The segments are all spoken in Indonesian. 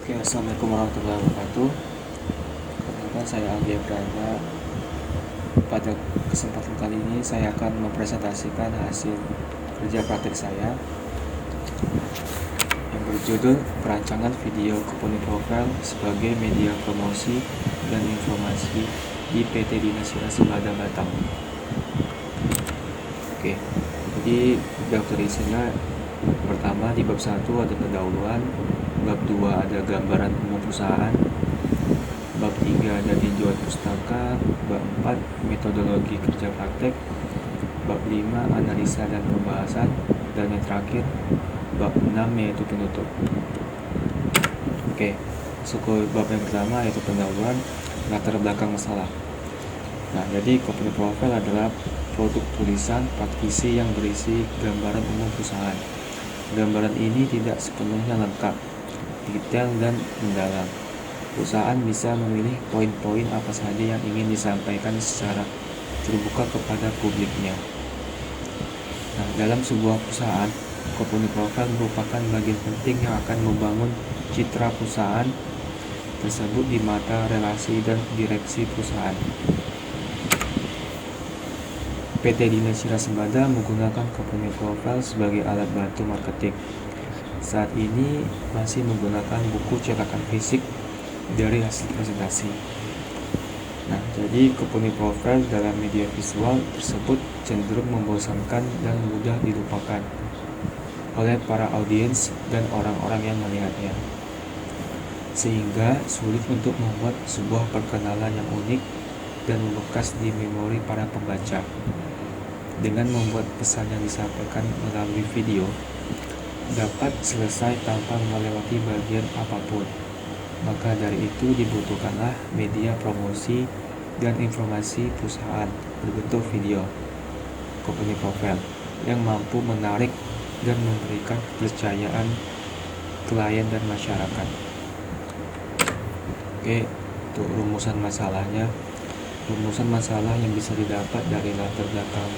Oke, assalamualaikum warahmatullahi wabarakatuh. Perkenalkan, saya Aldia Prana. Pada kesempatan kali ini saya akan mempresentasikan hasil kerja praktek saya yang berjudul perancangan video company profile sebagai media promosi dan informasi di PT Dinas Sembada Batam. Oke, jadi daftar isinya pertama di bab 1 ada pendahuluan, bab 2 ada gambaran umum perusahaan, bab 3 ada tinjauan pustaka, bab 4 metodologi kerja praktek, bab 5 analisa dan pembahasan, dan yang terakhir bab 6 yaitu penutup. Oke, masuk ke bab yang pertama yaitu pendahuluan, latar belakang masalah. Nah, jadi company profile adalah produk tulisan praktisi yang berisi gambaran umum perusahaan. Gambaran ini tidak sepenuhnya lengkap, detail, dan mendalam. Perusahaan bisa memilih poin-poin apa saja yang ingin disampaikan secara terbuka kepada publiknya. Nah, dalam sebuah perusahaan, company profile merupakan bagian penting yang akan membangun citra perusahaan tersebut di mata relasi dan direksi perusahaan. PT Dinas Sembada menggunakan company profile sebagai alat bantu marketing. Saat ini masih menggunakan buku cetakan fisik dari hasil presentasi. Nah, jadi company profile dalam media visual tersebut cenderung membosankan dan mudah dilupakan oleh para audiens dan orang-orang yang melihatnya, sehingga sulit untuk membuat sebuah perkenalan yang unik dan membekas di memori para pembaca. Dengan membuat pesan yang disampaikan melalui video dapat selesai tanpa melewati bagian apapun, maka dari itu dibutuhkanlah media promosi dan informasi perusahaan berbentuk video, company profile, yang mampu menarik dan memberikan kepercayaan klien dan masyarakat. Oke, untuk rumusan masalahnya. Rumusan masalah yang bisa didapat dari latar belakang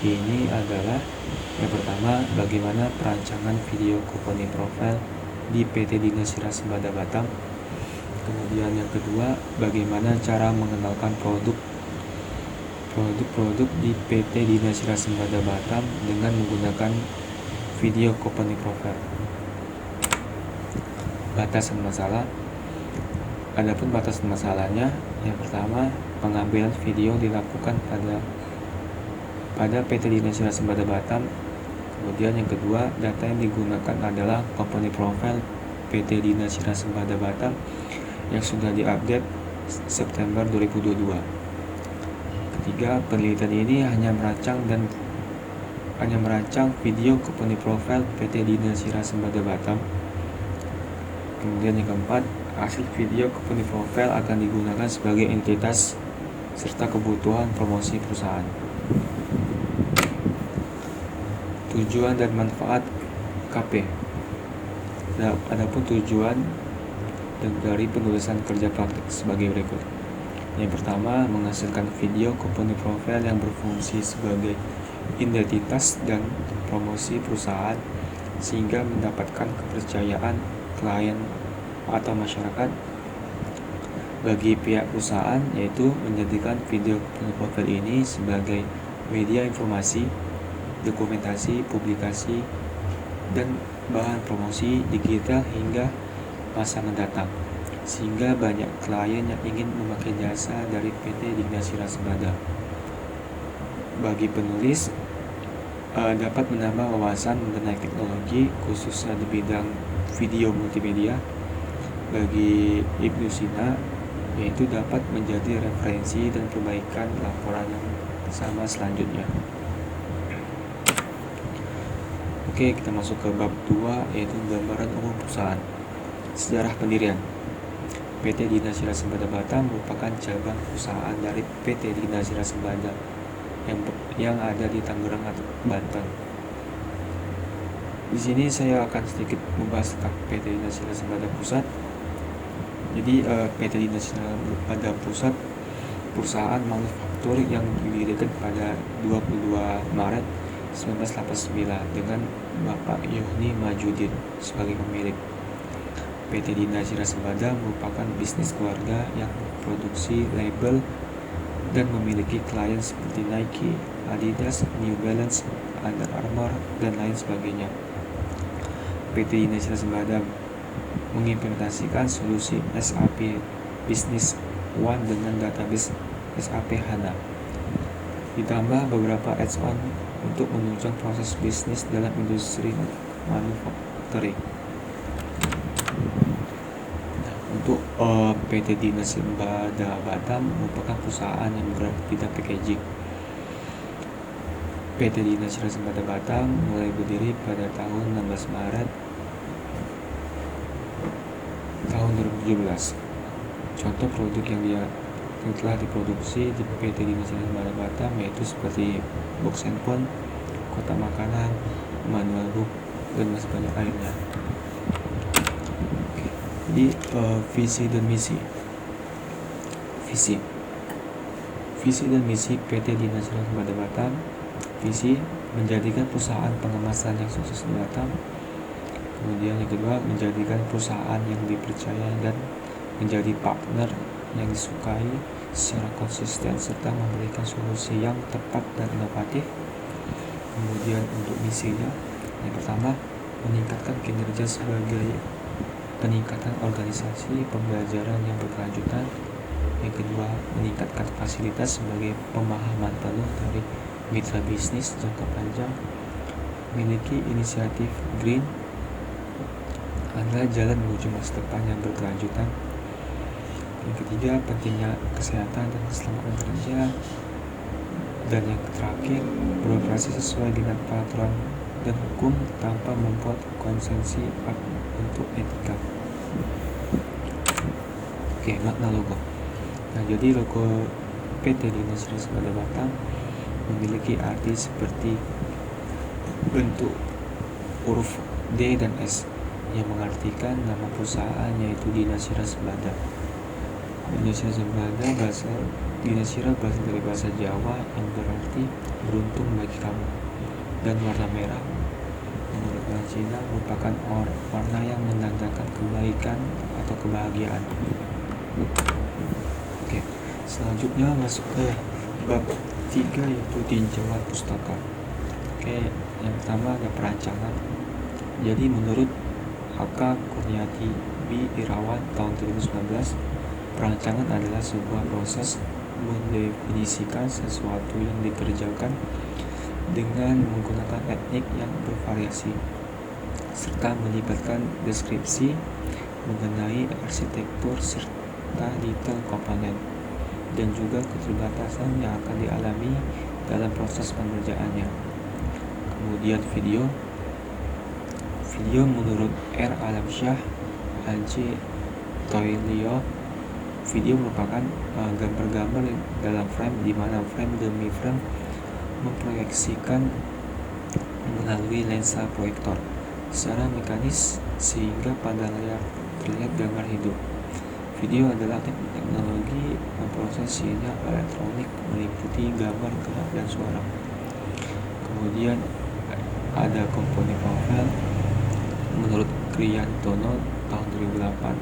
ini adalah yang pertama, bagaimana perancangan video company profile di PT Dinas Sembada Batam. Kemudian yang kedua, bagaimana cara mengenalkan produk di PT Dinas Sembada Batam dengan menggunakan video company profile. Batasan masalah. Adapun batasan masalahnya, yang pertama, pengambilan video dilakukan pada PT Dinas Sembada Batam. Kemudian yang kedua, data yang digunakan adalah company profile PT Dinas Sembada Batam yang sudah diupdate September 2022. Ketiga, penelitian ini hanya merancang video company profile PT Dinas Sembada Batam. Kemudian yang keempat, hasil video company profile akan digunakan sebagai entitas serta kebutuhan promosi perusahaan. Tujuan dan manfaat KP. Adapun tujuan dari penulisan kerja praktik sebagai berikut. Yang pertama, menghasilkan video company profile yang berfungsi sebagai identitas dan promosi perusahaan sehingga mendapatkan kepercayaan klien atau masyarakat bagi pihak perusahaan, yaitu menjadikan video company profile ini sebagai media informasi, dokumentasi, publikasi, dan bahan promosi digital hingga masa mendatang, sehingga banyak klien yang ingin memakai jasa dari PT Dinas Sembada. Bagi penulis, dapat menambah wawasan mengenai teknologi khususnya di bidang video multimedia. Bagi Ibnu Sina, yaitu dapat menjadi referensi dan perbaikan laporan yang sama selanjutnya. Oke, kita masuk ke bab 2 yaitu gambaran umum perusahaan. Sejarah pendirian. PT Dinas Sembada Batam merupakan cabang perusahaan dari PT Dinas Sembada yang ada di Tangerang, Banten. Di sini saya akan sedikit membahas tentang PT Dinas Sembada Pusat. Jadi PT Dinas Sembada Pusat perusahaan manufaktur yang didirikan pada 22 Maret 1989 dengan Bapak Yuhni Majudin sebagai pemilik. PT Dinasira Sembada merupakan bisnis keluarga yang memproduksi label dan memiliki klien seperti Nike, Adidas, New Balance, Under Armour, dan lain sebagainya. PT Dinasira Sembada mengimplementasikan solusi SAP Business One dengan database SAP HANA, ditambah beberapa add-on untuk menunjang proses bisnis dalam industri manufacturing. Untuk PT Dinasira Sembada Batam merupakan perusahaan yang bergerak di bidang packaging. PT Dinasira Sembada Batam mulai berdiri pada tahun 16 Maret tahun 2017. Contoh produk yang telah diproduksi di PT Dinasira Sembada Batam yaitu seperti box handphone, kotak makanan, manual book, dan masih banyak lainnya. Jadi visi dan misi. Visi dan misi PT Dinasira Sembada Batam. Visi menjadikan perusahaan pengemasan yang sukses di Batam. Kemudian yang kedua, menjadikan perusahaan yang dipercaya dan menjadi partner yang disukai secara konsisten serta memberikan solusi yang tepat dan inovatif. Kemudian untuk misinya, yang pertama, meningkatkan kinerja sebagai peningkatan organisasi pembelajaran yang berkelanjutan. Yang kedua, meningkatkan fasilitas sebagai pemahaman penuh dari mitra bisnis jangka panjang. Memiliki inisiatif green adalah jalan menuju masa depan yang berkelanjutan. Yang ketiga, pentingnya kesehatan dan keselamatan kerja. Dan yang terakhir, beroperasi sesuai dengan peraturan dan hukum tanpa membuat konsensi untuk etika. Oke, makna logo. Nah, jadi logo PT Dinasira Sembada Batam memiliki arti seperti bentuk huruf D dan S yang mengartikan nama perusahaan yaitu Dinasira Sembada. Dinasira Sembada Dinasira berasal dari bahasa Jawa yang berarti beruntung bagi kamu, dan warna merah menurut orang Cina merupakan warna yang menandakan kebaikan atau kebahagiaan. Oke, selanjutnya masuk ke bab 3 yaitu tinjauan pustaka. Oke, yang pertama ada perancangan. Jadi menurut H.K. Kurniati B. Irawan tahun 2019, perancangan adalah sebuah proses mendefinisikan sesuatu yang dikerjakan dengan menggunakan teknik yang bervariasi serta melibatkan deskripsi mengenai arsitektur serta detail komponen dan juga keterbatasan yang akan dialami dalam proses pengerjaannya. Kemudian video menurut R. Alamsyah, A.J. Toilio, video merupakan gambar-gambar dalam frame di mana frame demi frame memproyeksikan melalui lensa proyektor secara mekanis sehingga pada layar terlihat gambar hidup. Video adalah teknologi memproses sinyal elektronik meliputi gambar, gerak, dan suara. Kemudian ada komponen profil menurut Kriyantono tahun 2008.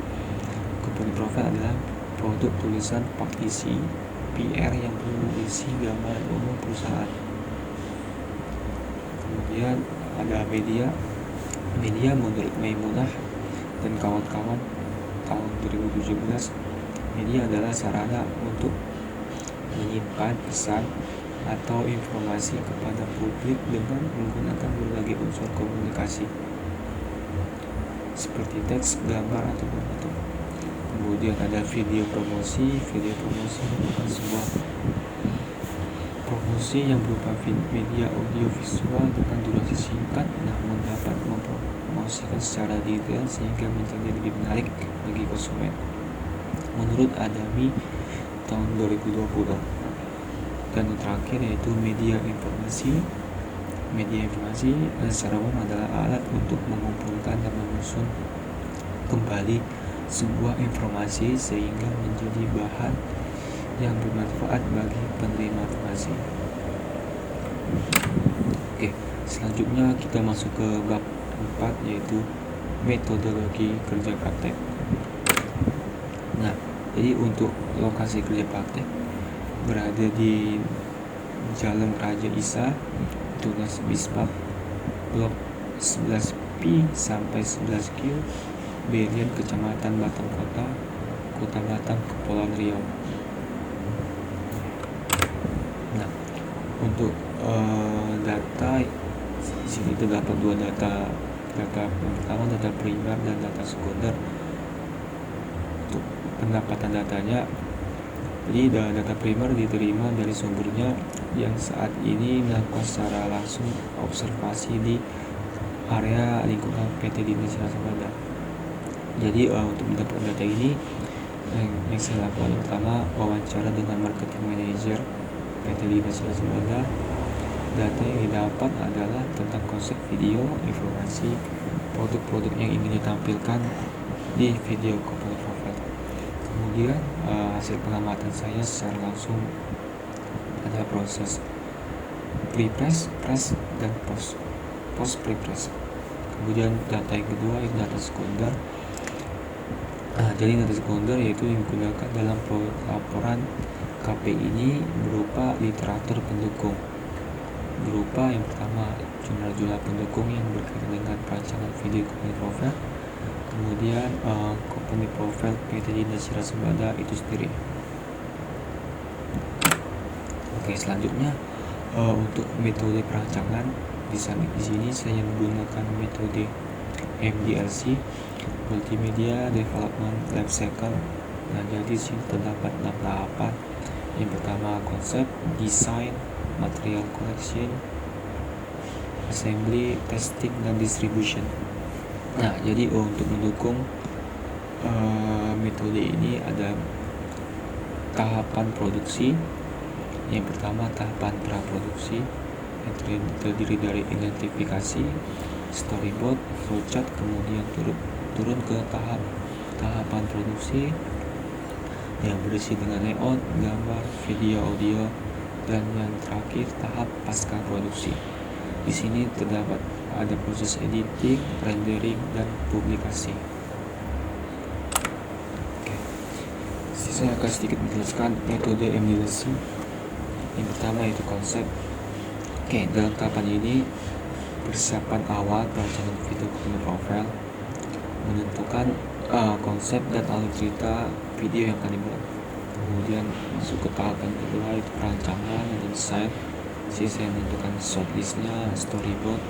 Komponen profil adalah produk tulisan partisi PR yang berisi gambar umum perusahaan. Kemudian ada media menurut Maimunah dan kawan-kawan tahun 2017. Media adalah sarana untuk menyimpan pesan atau informasi kepada publik dengan menggunakan berbagai unsur komunikasi seperti teks, gambar, atau foto. Kemudian ada video promosi merupakan sebuah promosi yang berupa media audio visual dengan durasi singkat namun dapat mempromosikan secara detail sehingga menjadi lebih menarik bagi konsumen. Menurut Adami tahun 2020. Dan yang terakhir yaitu media informasi secara umum adalah alat untuk mengumpulkan dan menyusun kembali sebuah informasi sehingga menjadi bahan yang bermanfaat bagi penerima informasi. Oke, selanjutnya kita masuk ke bab 4 yaitu metodologi kerja praktek. Nah, jadi untuk lokasi kerja praktek berada di Jalan Raja Isa, Tunas Bispak, Blok 11P sampai 11Q, Berian, Kecamatan Batam Kota Batam, Kepulauan Riau. Nah, untuk data di sini terdapat dua data yang pertama data primer dan data sekunder. Untuk pendapatan datanya, jadi data primer diterima dari sumbernya yang saat ini melakukan secara langsung observasi di area lingkungan PT Dinas Waspada. Jadi untuk mendapatkan data ini yang saya lakukan pertama wawancara dengan marketing manager PT Dinas Waspada. Data yang didapat adalah tentang konsep video, informasi, produk-produk yang ingin ditampilkan di video company profile. Kemudian hasil pengamatan saya secara langsung ada proses pre-press, press, dan post pre-press. Kemudian data yang kedua itu data sekunder. Jadi data sekunder yaitu yang digunakan dalam laporan KP ini berupa literatur pendukung, berupa yang pertama jurnal-jurnal pendukung yang berkaitan dengan perancangan video company profile, kemudian company profile PT Dinas Waspada itu sendiri. Oke, selanjutnya untuk metode perancangan di sini saya menggunakan metode MDLC, Multimedia Development Life Cycle. Nah, jadi di sini terdapat 6 tahapan. Yang pertama konsep, desain, material collection, assembly, testing, dan distribution. Nah, jadi untuk mendukung metode ini ada tahapan produksi. Yang pertama tahapan praproduksi yang terdiri dari identifikasi, storyboard, flowchart, kemudian turun ke tahapan produksi yang berisi dengan layout, gambar, video, audio, dan yang terakhir tahap pasca produksi. Di sini terdapat ada proses editing, rendering, dan publikasi. Oke. Saya akan sedikit menjelaskan metode MDLC. Yang pertama itu konsep. Oke, dalam tahapan ini persiapan awal perancangan video company profile, menentukan konsep dan alur cerita video yang akan dibuat. Kemudian masuk ke tahapan kedua itu perancangan dan desain. Jadi saya menentukan shortlistnya, storyboard,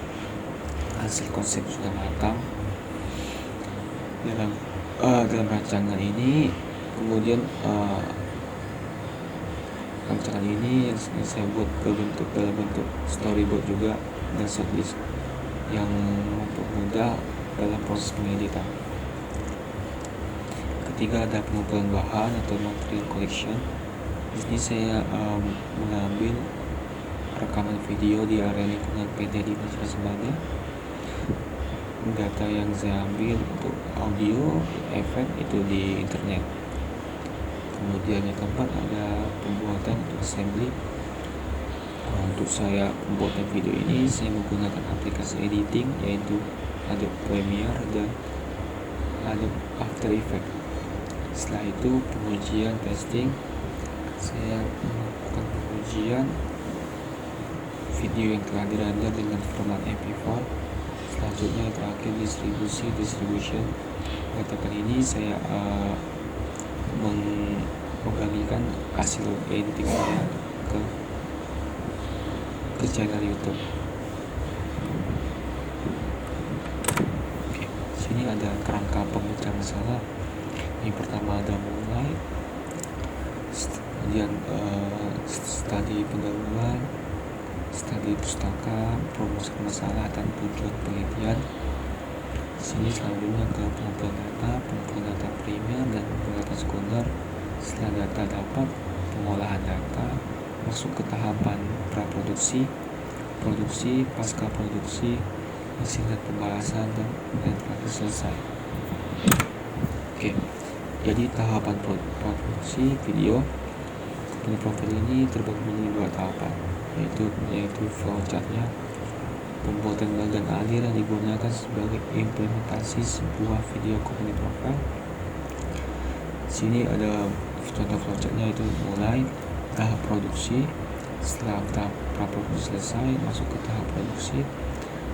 hasil konsep sudah matang. Dalam rancangan ini kemudian rancangan ini yang saya buat dalam bentuk storyboard juga dan shortlist yang mempermudah dalam proses pengeditan. Ketiga ada pengumpulan bahan atau material collection. Di sini saya mengambil rekaman video di area lingkungan PT Dinas Waspada. Data yang saya ambil untuk audio, efek itu di internet. Kemudian yang keempat ada pembuatan untuk assembly. Untuk saya pembuatan video ini saya menggunakan aplikasi editing yaitu Adobe Premiere dan Adobe After Effects. Setelah itu pengujian testing, saya melakukan pengujian video yang telah dirender dengan format MP4. Selanjutnya terakhir distribution. Data kali ini saya membagikan hasil editing saya ke channel YouTube. Oke, sini ada kerangka pemecah masalah. Yang pertama ada mulai, kemudian studi pendahuluan, studi pustaka, promosi masalah, dan tujuan penelitian. Sini selanjutnya ke pengumpulan data primer dan pengumpulan data sekunder. Setelah data dapat, pengolahan data, masuk ke tahapan praproduksi, produksi, pasca produksi, hasil dan pembahasan, dan terakhir selesai. Oke, jadi tahapan praproduksi video company profile ini terbagi menjadi 2 tahapan, yaitu flowchartnya. pembuatan bagan alir yang digunakan sebagai implementasi sebuah video company profile. Sini ada contoh flowchartnya, itu mulai tahap produksi, setelah tahap praproduksi selesai masuk ke tahap produksi,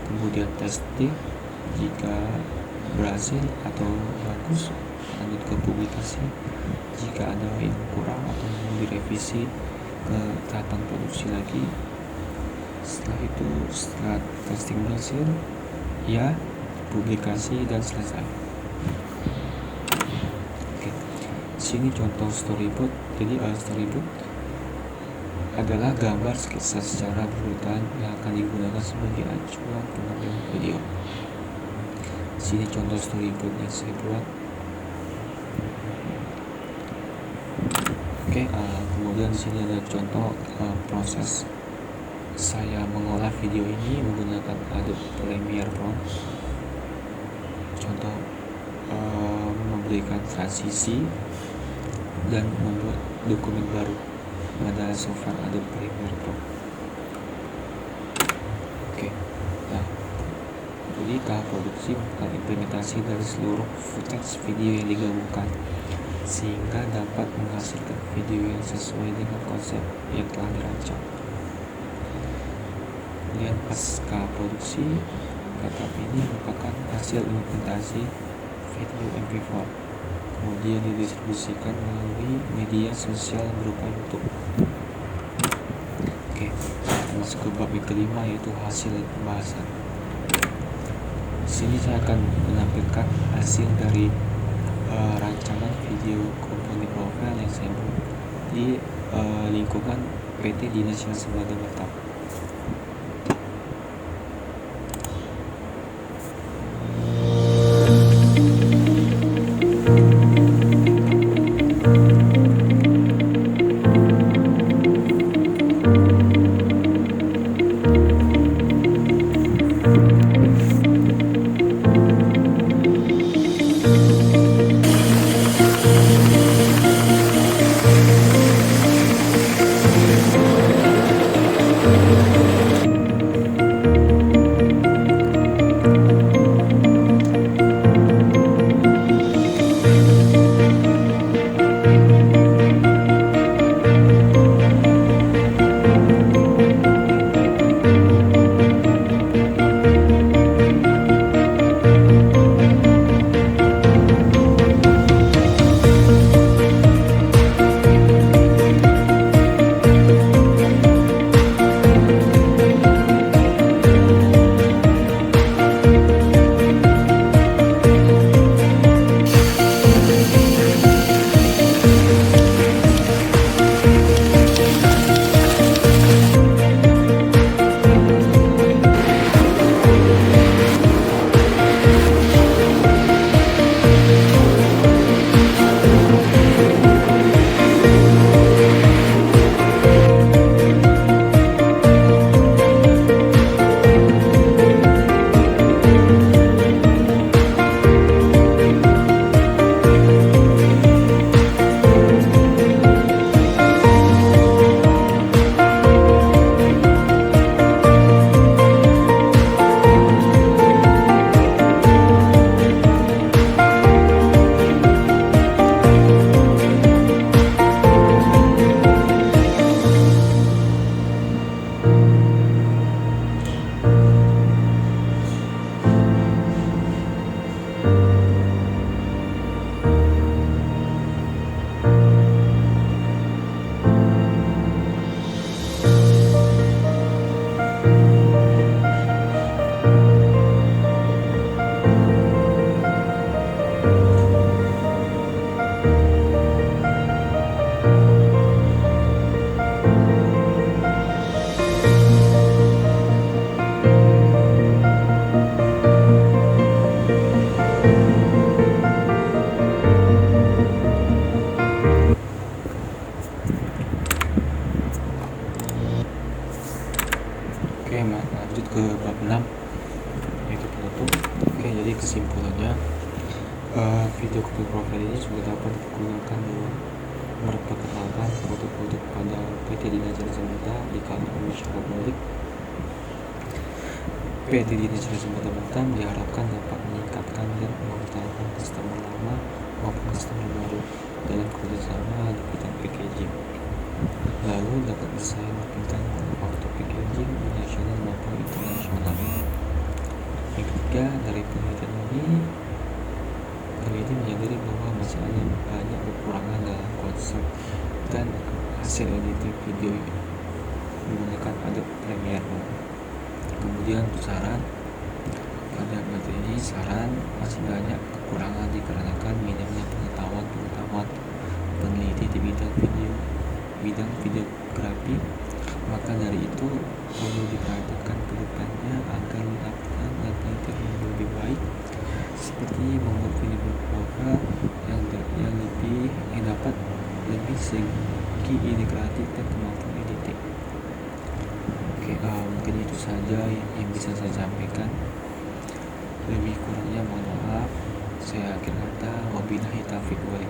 kemudian testing, jika berhasil atau bagus lanjut ke publikasi, jika ada yang kurang atau mau direvisi ke tahapan produksi lagi. Setelah itu, setelah testing berhasil, ya publikasi dan selesai. Oke, sini contoh storyboard. Jadi storyboard adalah gambar sketsa secara berurutan yang akan digunakan sebagai acuan pengambilan video. Sini contoh storyboard yang saya buat. Oke, kemudian di sini ada contoh proses saya mengolah video ini menggunakan Adobe Premiere Pro. Contoh memberikan transisi dan membuat dokumen baru pada software Adobe Premiere Pro. Oke, nah, jadi tahap produksi merupakan implementasi dari seluruh footage video yang digabungkan sehingga dapat menghasilkan video yang sesuai dengan konsep yang telah dirancang. Kemudian pasca produksi, data ini merupakan hasil implementasi video MP4, kemudian didistribusikan melalui media sosial berupa YouTube. Oke, masuk ke bab yang kelima, yaitu hasil pembahasan. Di sini saya akan menampilkan hasil dari rancangan video company profile yang saya buat di lingkungan PT Dinas Yayasan Semada Batam. Lanjut ke bab 6, yaitu penutup. Oke, jadi kesimpulannya, video company profile ini sudah dapat digunakan dalam memperkenalkan produk-produk pada PT Dinas Yayasan Semada di kalangan masyarakat publik. PT Dinas Resume Batam diharapkan dapat meningkatkan dan mempertahankan customer lama maupun customer baru dalam kerjasama di bidang packaging. Lalu dapat bersaing dengan waktu packaging di nasional maupun internasional. Yang ketiga, dari penelitian ini peneliti menyadari bahwa masih ada banyak kekurangan dalam konsep dan hasil editing video menggunakan Adobe Premiere. Kemudian saran pada materi saran masih banyak kekurangan dikarenakan minimnya pengetahuan peneliti di bidang videografi. Maka dari itu perlu diperhatikan ke depannya agar mendapatkan penelitian yang lebih baik, seperti membuat video profil yang dapat lebih segi ide kreatif dan kemampuan editing. Oke, mungkin itu saja yang bisa saya sampaikan. Lebih kurangnya mohon maaf. Saya akhir kata, wabillahi taufiq wal